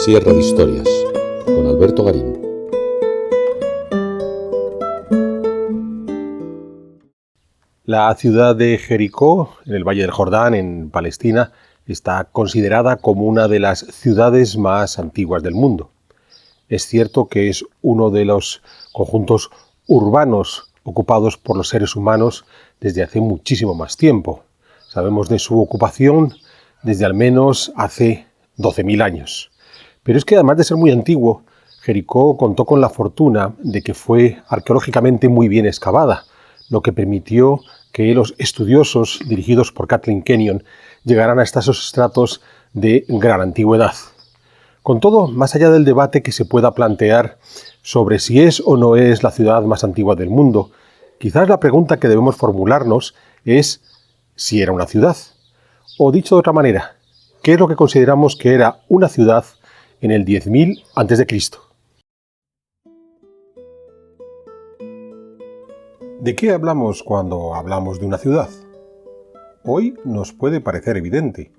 Sierra de Historias, con Alberto Garín. La ciudad de Jericó, en el Valle del Jordán, en Palestina, está considerada como una de las ciudades más antiguas del mundo. Es cierto que es uno de los conjuntos urbanos ocupados por los seres humanos desde hace muchísimo más tiempo. Sabemos de su ocupación desde al menos hace 12.000 años. Pero es que además de ser muy antiguo, Jericó contó con la fortuna de que fue arqueológicamente muy bien excavada, lo que permitió que los estudiosos, dirigidos por Kathleen Kenyon, llegaran hasta esos estratos de gran antigüedad. Con todo, más allá del debate que se pueda plantear sobre si es o no es la ciudad más antigua del mundo, quizás la pregunta que debemos formularnos es si era una ciudad. O dicho de otra manera, ¿qué es lo que consideramos que era una ciudad en el 10.000 a.C.? ¿De qué hablamos cuando hablamos de una ciudad? Hoy nos puede parecer evidente.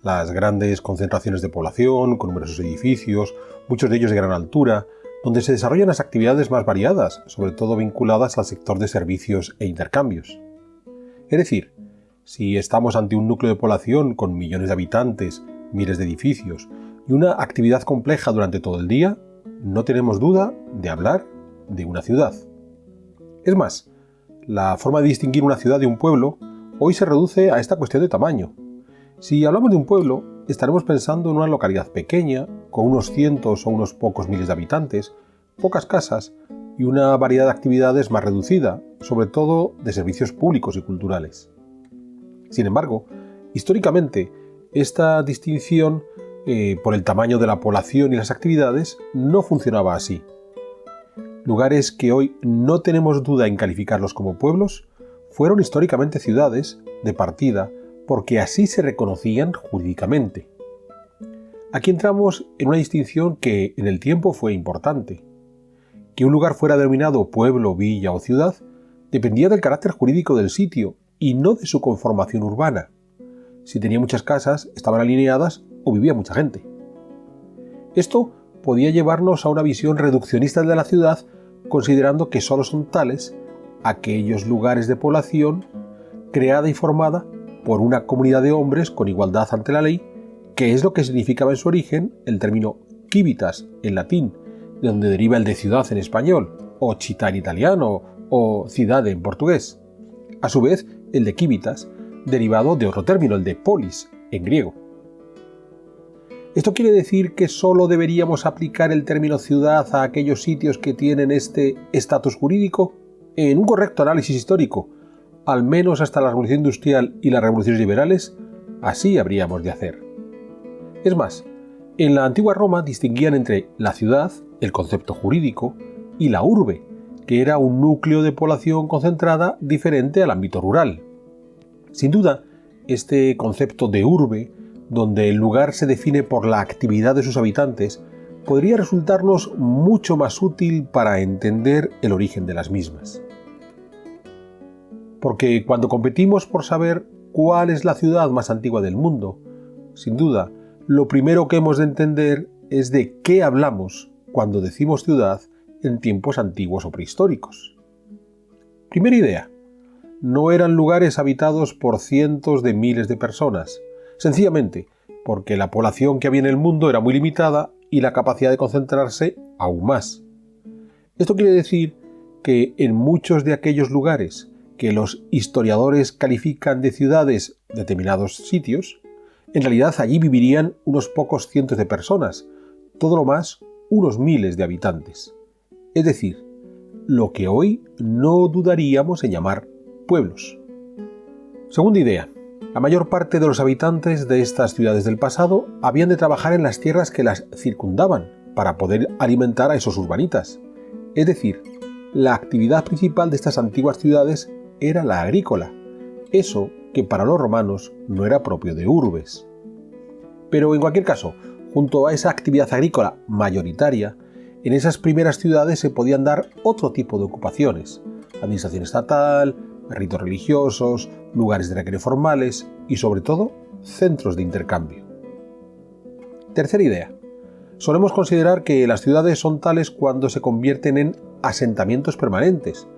Las grandes concentraciones de población, con numerosos edificios, muchos de ellos de gran altura, donde se desarrollan las actividades más variadas, sobre todo vinculadas al sector de servicios e intercambios. Es decir, si estamos ante un núcleo de población con millones de habitantes, miles de edificios y una actividad compleja durante todo el día, no tenemos duda de hablar de una ciudad. Es más, la forma de distinguir una ciudad de un pueblo hoy se reduce a esta cuestión de tamaño. Si hablamos de un pueblo, estaremos pensando en una localidad pequeña, con unos cientos o unos pocos miles de habitantes, pocas casas y una variedad de actividades más reducida, sobre todo de servicios públicos y culturales. Sin embargo, históricamente, esta distinción por el tamaño de la población y las actividades no funcionaba así. Lugares que hoy no tenemos duda en calificarlos como pueblos, fueron históricamente ciudades de partida porque así se reconocían jurídicamente. Aquí entramos en una distinción que en el tiempo fue importante. Que un lugar fuera denominado pueblo, villa o ciudad dependía del carácter jurídico del sitio y no de su conformación urbana. Si tenía muchas casas, estaban alineadas o vivía mucha gente. Esto podía llevarnos a una visión reduccionista de la ciudad, considerando que solo son tales aquellos lugares de población creada y formada por una comunidad de hombres con igualdad ante la ley, que es lo que significaba en su origen el término civitas en latín, de donde deriva el de ciudad en español, o città en italiano, o cidade en portugués. A su vez, el de civitas, derivado de otro término, el de polis, en griego. ¿Esto quiere decir que solo deberíamos aplicar el término ciudad a aquellos sitios que tienen este estatus jurídico? En un correcto análisis histórico, al menos hasta la Revolución Industrial y las revoluciones liberales, así habríamos de hacer. Es más, en la antigua Roma distinguían entre la ciudad, el concepto jurídico, y la urbe, que era un núcleo de población concentrada diferente al ámbito rural. Sin duda, este concepto de urbe, donde el lugar se define por la actividad de sus habitantes, podría resultarnos mucho más útil para entender el origen de las mismas. Porque cuando competimos por saber cuál es la ciudad más antigua del mundo, sin duda, lo primero que hemos de entender es de qué hablamos cuando decimos ciudad en tiempos antiguos o prehistóricos. Primera idea, no eran lugares habitados por cientos de miles de personas, sencillamente porque la población que había en el mundo era muy limitada y la capacidad de concentrarse aún más. Esto quiere decir que en muchos de aquellos lugares que los historiadores califican de ciudades determinados sitios, en realidad allí vivirían unos pocos cientos de personas, todo lo más unos miles de habitantes. Es decir, lo que hoy no dudaríamos en llamar pueblos. Segunda idea. La mayor parte de los habitantes de estas ciudades del pasado habían de trabajar en las tierras que las circundaban para poder alimentar a esos urbanitas. Es decir, la actividad principal de estas antiguas ciudades era la agrícola, eso que para los romanos no era propio de urbes. Pero en cualquier caso, junto a esa actividad agrícola mayoritaria, en esas primeras ciudades se podían dar otro tipo de ocupaciones: administración estatal, ritos religiosos, lugares de recreo formales y, sobre todo, centros de intercambio. Tercera idea. Solemos considerar que las ciudades son tales cuando se convierten en asentamientos permanentes,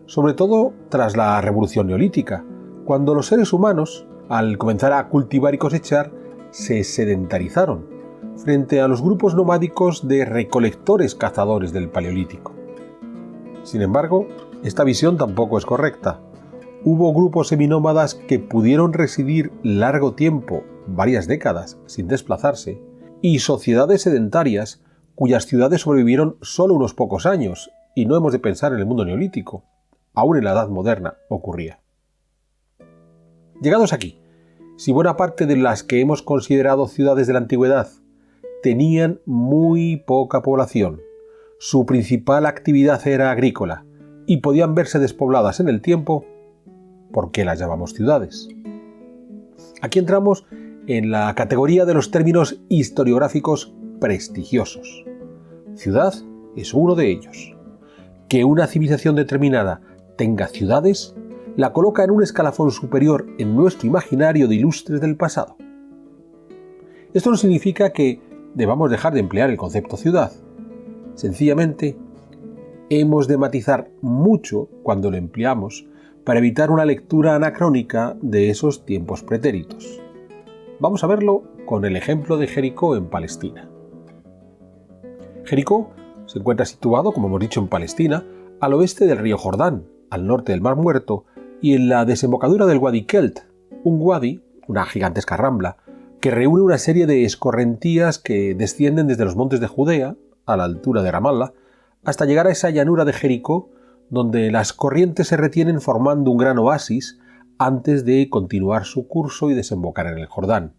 sobre todo tras la Revolución Neolítica, cuando los seres humanos, al comenzar a cultivar y cosechar, se sedentarizaron, frente a los grupos nomádicos de recolectores cazadores del Paleolítico. Sin embargo, esta visión tampoco es correcta. Hubo grupos seminómadas que pudieron residir largo tiempo, varias décadas, sin desplazarse, y sociedades sedentarias cuyas ciudades sobrevivieron solo unos pocos años, y no hemos de pensar en el mundo neolítico. Aún en la Edad Moderna ocurría. Llegados aquí, si buena parte de las que hemos considerado ciudades de la antigüedad tenían muy poca población, su principal actividad era agrícola y podían verse despobladas en el tiempo, ¿por qué las llamamos ciudades? Aquí entramos en la categoría de los términos historiográficos prestigiosos. Ciudad es uno de ellos. Que una civilización determinada tenga ciudades la coloca en un escalafón superior en nuestro imaginario de ilustres del pasado. Esto no significa que debamos dejar de emplear el concepto ciudad. Sencillamente, hemos de matizar mucho cuando lo empleamos para evitar una lectura anacrónica de esos tiempos pretéritos. Vamos a verlo con el ejemplo de Jericó en Palestina. Jericó se encuentra situado, como hemos dicho, en Palestina, al oeste del río Jordán, al norte del Mar Muerto y en la desembocadura del Wadi Kelt, un wadi, una gigantesca rambla, que reúne una serie de escorrentías que descienden desde los montes de Judea, a la altura de Ramallah, hasta llegar a esa llanura de Jericó, donde las corrientes se retienen formando un gran oasis antes de continuar su curso y desembocar en el Jordán.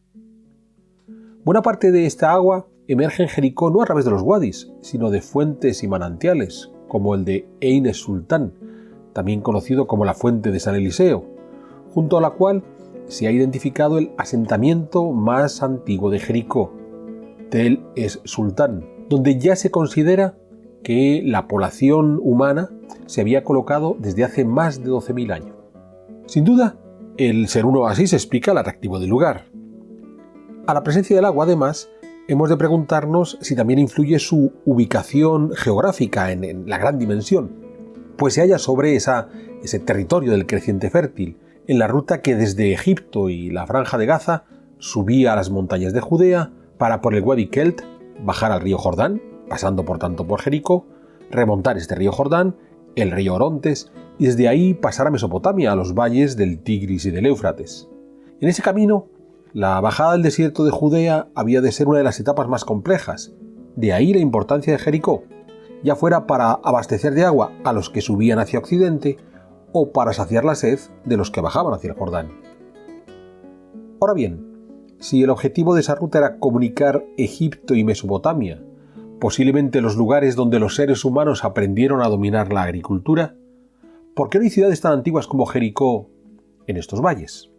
Buena parte de esta agua emerge en Jericó no a través de los wadis, sino de fuentes y manantiales, como el de Ein es-Sultán, también conocido como la fuente de San Eliseo, junto a la cual se ha identificado el asentamiento más antiguo de Jericó, Tel es-Sultán, donde ya se considera que la población humana se había colocado desde hace más de 12.000 años. Sin duda, el ser un oasis explica el atractivo del lugar. A la presencia del agua, además, hemos de preguntarnos si también influye su ubicación geográfica en la gran dimensión, pues se halla sobre ese territorio del creciente fértil, en la ruta que desde Egipto y la Franja de Gaza subía a las montañas de Judea para por el Wadi Kelt bajar al río Jordán, pasando por tanto por Jericó, remontar este río Jordán, el río Orontes y desde ahí pasar a Mesopotamia, a los valles del Tigris y del Éufrates. En ese camino, la bajada del desierto de Judea había de ser una de las etapas más complejas, de ahí la importancia de Jericó, ya fuera para abastecer de agua a los que subían hacia Occidente o para saciar la sed de los que bajaban hacia el Jordán. Ahora bien, si el objetivo de esa ruta era comunicar Egipto y Mesopotamia, posiblemente los lugares donde los seres humanos aprendieron a dominar la agricultura, ¿por qué no hay ciudades tan antiguas como Jericó en estos valles?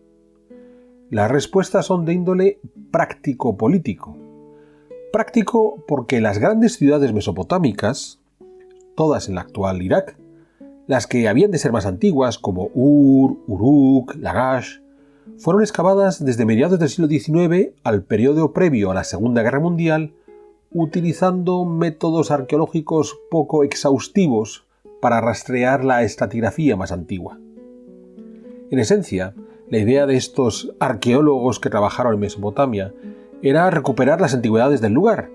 Las respuestas son de índole práctico-político. Práctico porque las grandes ciudades mesopotámicas, todas en la actual Irak, las que habían de ser más antiguas como Ur, Uruk, Lagash, fueron excavadas desde mediados del siglo XIX al periodo previo a la Segunda Guerra Mundial, utilizando métodos arqueológicos poco exhaustivos para rastrear la estratigrafía más antigua. En esencia, la idea de estos arqueólogos que trabajaron en Mesopotamia era recuperar las antigüedades del lugar,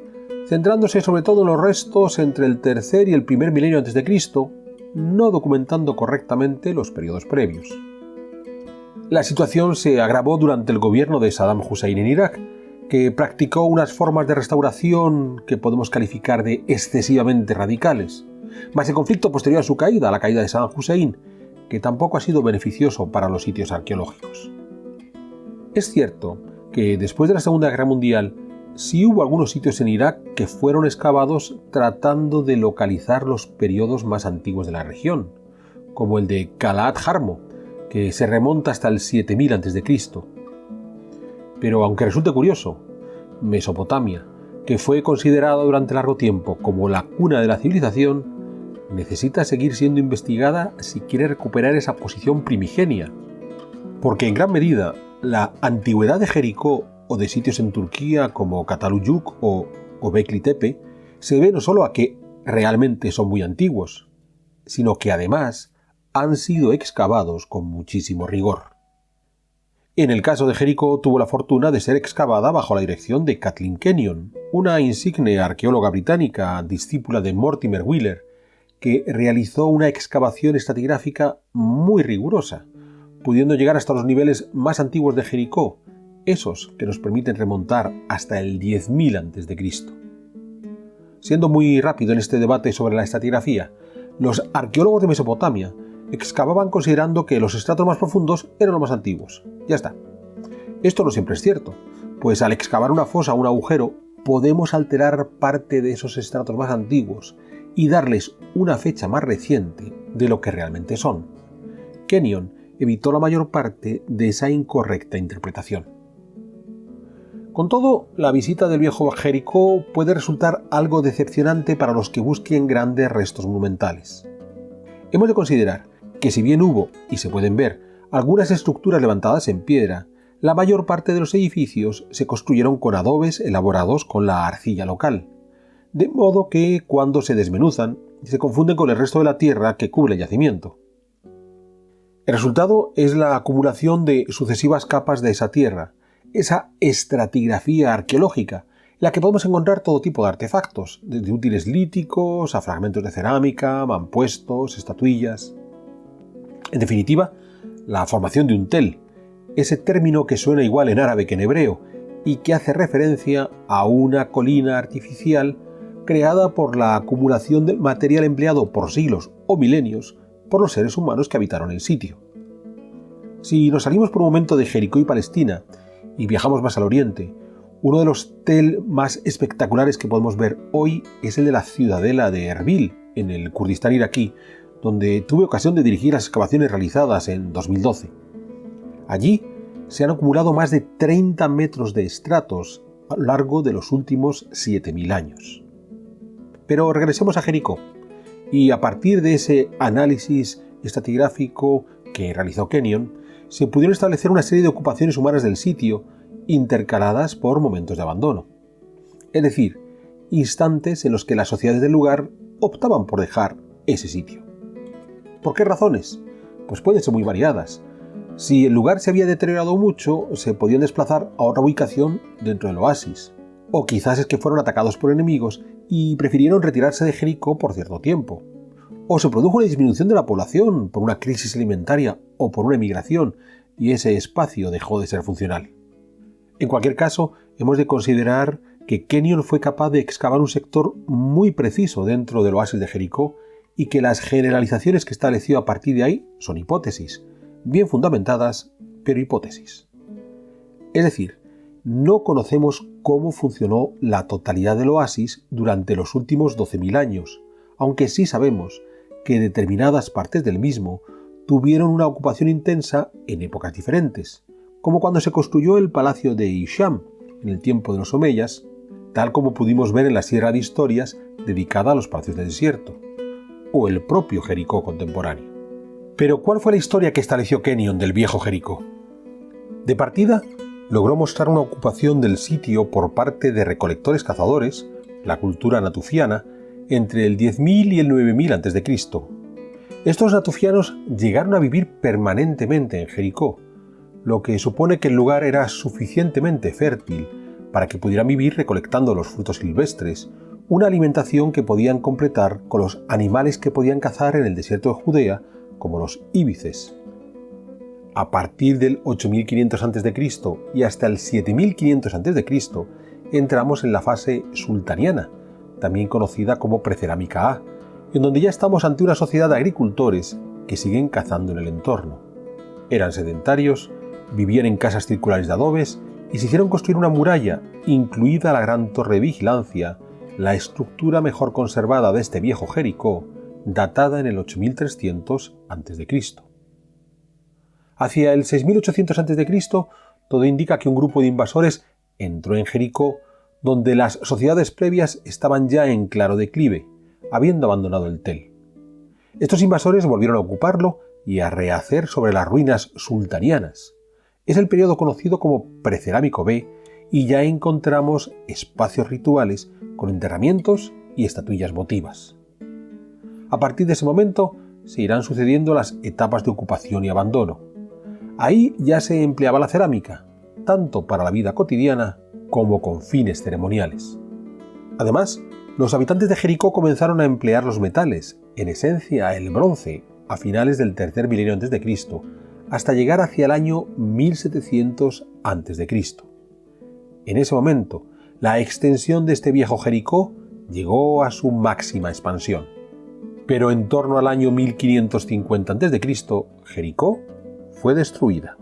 centrándose sobre todo en los restos entre el tercer y el primer milenio a.C., no documentando correctamente los periodos previos. La situación se agravó durante el gobierno de Saddam Hussein en Irak, que practicó unas formas de restauración que podemos calificar de excesivamente radicales, más el conflicto posterior a su caída, a la caída de Saddam Hussein, que tampoco ha sido beneficioso para los sitios arqueológicos. Es cierto que después de la Segunda Guerra Mundial sí hubo algunos sitios en Irak que fueron excavados tratando de localizar los periodos más antiguos de la región, como el de Kalat Jarmo, que se remonta hasta el 7000 a.C. Pero aunque resulte curioso, Mesopotamia, que fue considerada durante largo tiempo como la cuna de la civilización, necesita seguir siendo investigada si quiere recuperar esa posición primigenia, porque en gran medida la antigüedad de Jericó o de sitios en Turquía como Cataluyuk o Göbekli Tepe, se debe no solo a que realmente son muy antiguos, sino que además han sido excavados con muchísimo rigor. En el caso de Jericó tuvo la fortuna de ser excavada bajo la dirección de Kathleen Kenyon, una insigne arqueóloga británica, discípula de Mortimer Wheeler, que realizó una excavación estratigráfica muy rigurosa, pudiendo llegar hasta los niveles más antiguos de Jericó, esos que nos permiten remontar hasta el 10.000 a.C. Siendo muy rápido en este debate sobre la estratigrafía, los arqueólogos de Mesopotamia excavaban considerando que los estratos más profundos eran los más antiguos. Ya está. Esto no siempre es cierto, pues al excavar una fosa o un agujero podemos alterar parte de esos estratos más antiguos y darles una fecha más reciente de lo que realmente son. Kenyon evitó la mayor parte de esa incorrecta interpretación. Con todo, la visita del viejo Jericó puede resultar algo decepcionante para los que busquen grandes restos monumentales. Hemos de considerar que si bien hubo, y se pueden ver, algunas estructuras levantadas en piedra, la mayor parte de los edificios se construyeron con adobes elaborados con la arcilla local, de modo que cuando se desmenuzan se confunden con el resto de la tierra que cubre el yacimiento. El resultado es la acumulación de sucesivas capas de esa tierra, esa estratigrafía arqueológica, en la que podemos encontrar todo tipo de artefactos, desde útiles líticos a fragmentos de cerámica, mampuestos, estatuillas. En definitiva, la formación de un tel, ese término que suena igual en árabe que en hebreo y que hace referencia a una colina artificial creada por la acumulación del material empleado por siglos o milenios por los seres humanos que habitaron el sitio. Si nos salimos por un momento de Jericó y Palestina y viajamos más al oriente, uno de los tel más espectaculares que podemos ver hoy es el de la ciudadela de Erbil, en el Kurdistán iraquí, donde tuve ocasión de dirigir las excavaciones realizadas en 2012. Allí se han acumulado más de 30 metros de estratos a lo largo de los últimos 7.000 años. Pero regresemos a Jericó, y a partir de ese análisis estratigráfico que realizó Kenyon, se pudieron establecer una serie de ocupaciones humanas del sitio, intercaladas por momentos de abandono. Es decir, instantes en los que las sociedades del lugar optaban por dejar ese sitio. ¿Por qué razones? Pues pueden ser muy variadas. Si el lugar se había deteriorado mucho, se podían desplazar a otra ubicación dentro del oasis. O quizás es que fueron atacados por enemigos y prefirieron retirarse de Jericó por cierto tiempo. O se produjo una disminución de la población por una crisis alimentaria o por una emigración y ese espacio dejó de ser funcional. En cualquier caso, hemos de considerar que Kenyon fue capaz de excavar un sector muy preciso dentro del oasis de Jericó y que las generalizaciones que estableció a partir de ahí son hipótesis, bien fundamentadas, pero hipótesis. Es decir, no conocemos cómo funcionó la totalidad del oasis durante los últimos 12.000 años, aunque sí sabemos que determinadas partes del mismo tuvieron una ocupación intensa en épocas diferentes, como cuando se construyó el palacio de Hisham en el tiempo de los omeyas, tal como pudimos ver en la Sierra de Historias dedicada a los palacios del desierto, o el propio Jericó contemporáneo. Pero ¿cuál fue la historia que estableció Kenyon del viejo Jericó? De partida, logró mostrar una ocupación del sitio por parte de recolectores cazadores, la cultura natufiana, entre el 10.000 y el 9.000 a.C. Estos natufianos llegaron a vivir permanentemente en Jericó, lo que supone que el lugar era suficientemente fértil para que pudieran vivir recolectando los frutos silvestres, una alimentación que podían completar con los animales que podían cazar en el desierto de Judea, como los íbices. A partir del 8.500 a.C. y hasta el 7.500 a.C. entramos en la fase sultaniana, también conocida como precerámica A, en donde ya estamos ante una sociedad de agricultores que siguen cazando en el entorno. Eran sedentarios, vivían en casas circulares de adobes y se hicieron construir una muralla, incluida la gran torre de vigilancia, la estructura mejor conservada de este viejo Jericó, datada en el 8300 a.C. Hacia el 6800 a.C., todo indica que un grupo de invasores entró en Jericó, donde las sociedades previas estaban ya en claro declive, habiendo abandonado el tel. Estos invasores volvieron a ocuparlo y a rehacer sobre las ruinas sultanianas. Es el periodo conocido como Precerámico B y ya encontramos espacios rituales con enterramientos y estatuillas votivas. A partir de ese momento se irán sucediendo las etapas de ocupación y abandono. Ahí ya se empleaba la cerámica, tanto para la vida cotidiana como con fines ceremoniales. Además, los habitantes de Jericó comenzaron a emplear los metales, en esencia el bronce, a finales del tercer milenio a.C., hasta llegar hacia el año 1700 a.C. En ese momento, la extensión de este viejo Jericó llegó a su máxima expansión. Pero en torno al año 1550 a.C., Jericó fue destruida.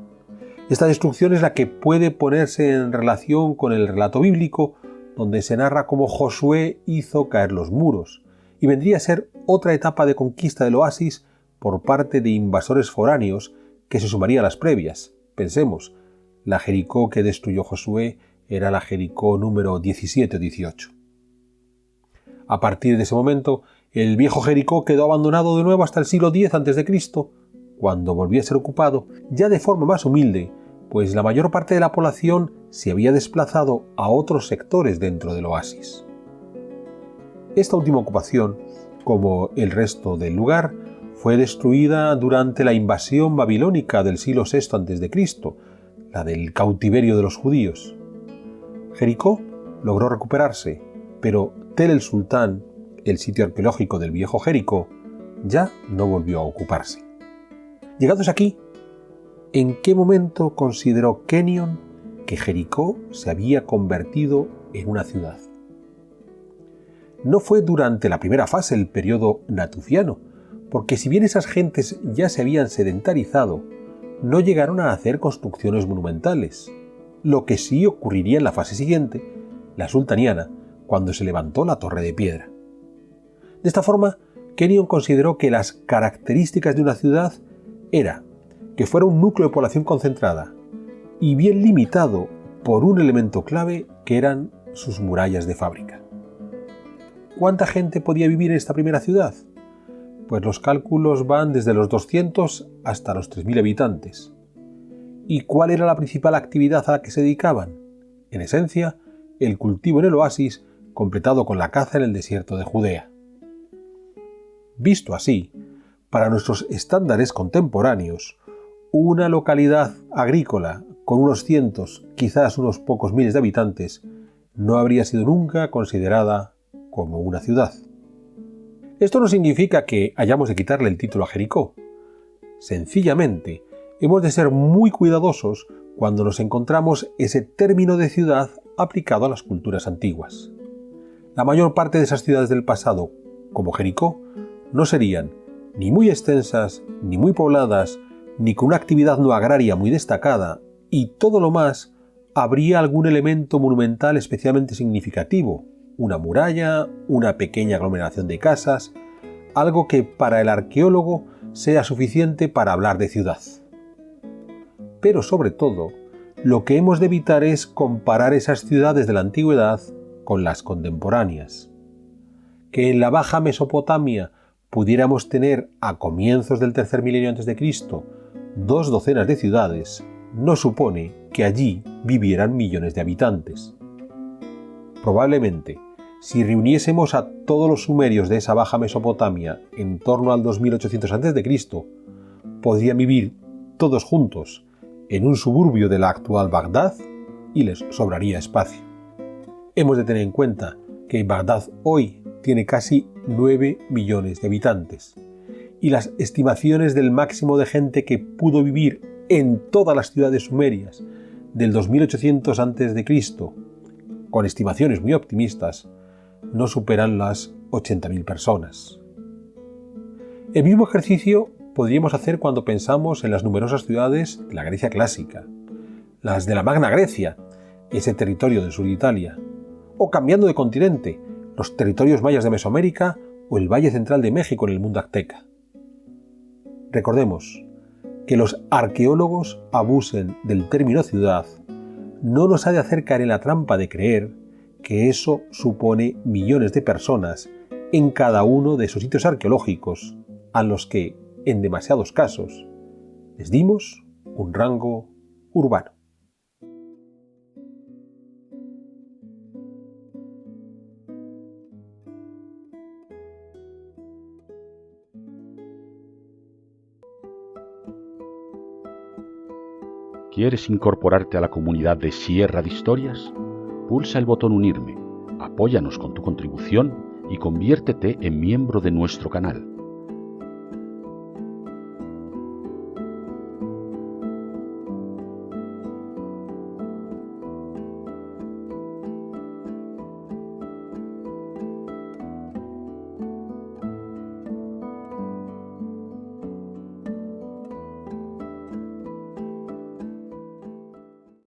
Esta destrucción es la que puede ponerse en relación con el relato bíblico, donde se narra cómo Josué hizo caer los muros, y vendría a ser otra etapa de conquista del oasis por parte de invasores foráneos que se sumaría a las previas. Pensemos, la Jericó que destruyó Josué era la Jericó número 17 o 18. A partir de ese momento, el viejo Jericó quedó abandonado de nuevo hasta el siglo X a.C., cuando volvió a ser ocupado, ya de forma más humilde, pues la mayor parte de la población se había desplazado a otros sectores dentro del oasis. Esta última ocupación, como el resto del lugar, fue destruida durante la invasión babilónica del siglo VI a.C., la del cautiverio de los judíos. Jericó logró recuperarse, pero Tel el Sultán, el sitio arqueológico del viejo Jericó, ya no volvió a ocuparse. Llegados aquí, ¿en qué momento consideró Kenyon que Jericó se había convertido en una ciudad? No fue durante la primera fase, el periodo natufiano, porque si bien esas gentes ya se habían sedentarizado, no llegaron a hacer construcciones monumentales, lo que sí ocurriría en la fase siguiente, la sultaniana, cuando se levantó la torre de piedra. De esta forma, Kenyon consideró que las características de una ciudad era que fuera un núcleo de población concentrada y bien limitado por un elemento clave que eran sus murallas de fábrica. ¿Cuánta gente podía vivir en esta primera ciudad? Pues los cálculos van desde los 200 hasta los 3.000 habitantes. ¿Y cuál era la principal actividad a la que se dedicaban? En esencia, el cultivo en el oasis, completado con la caza en el desierto de Judea. Visto así, para nuestros estándares contemporáneos, una localidad agrícola con unos cientos, quizás unos pocos miles de habitantes, no habría sido nunca considerada como una ciudad. Esto no significa que hayamos de quitarle el título a Jericó. Sencillamente, hemos de ser muy cuidadosos cuando nos encontramos ese término de ciudad aplicado a las culturas antiguas. La mayor parte de esas ciudades del pasado, como Jericó, no serían ni muy extensas, ni muy pobladas, ni con una actividad no agraria muy destacada, y todo lo más, habría algún elemento monumental especialmente significativo, una muralla, una pequeña aglomeración de casas, algo que para el arqueólogo sea suficiente para hablar de ciudad. Pero sobre todo, lo que hemos de evitar es comparar esas ciudades de la antigüedad con las contemporáneas. Que en la Baja Mesopotamia pudiéramos tener a comienzos del tercer milenio a.C. 2 docenas de ciudades, no supone que allí vivieran millones de habitantes. Probablemente, si reuniésemos a todos los sumerios de esa Baja Mesopotamia en torno al 2800 a.C., podrían vivir todos juntos en un suburbio de la actual Bagdad y les sobraría espacio. Hemos de tener en cuenta que Bagdad hoy tiene casi 9 millones de habitantes y las estimaciones del máximo de gente que pudo vivir en todas las ciudades sumerias del 2800 a.C., con estimaciones muy optimistas, no superan las 80.000 personas. El mismo ejercicio podríamos hacer cuando pensamos en las numerosas ciudades de la Grecia clásica, las de la Magna Grecia, ese territorio del sur de Italia, o cambiando de continente, los territorios mayas de Mesoamérica o el Valle Central de México en el mundo azteca. Recordemos que los arqueólogos abusen del término ciudad no nos ha de hacer caer en la trampa de creer que eso supone millones de personas en cada uno de esos sitios arqueológicos a los que, en demasiados casos, les dimos un rango urbano. ¿Quieres incorporarte a la comunidad de Sierra de Historias? Pulsa el botón Unirme, apóyanos con tu contribución y conviértete en miembro de nuestro canal.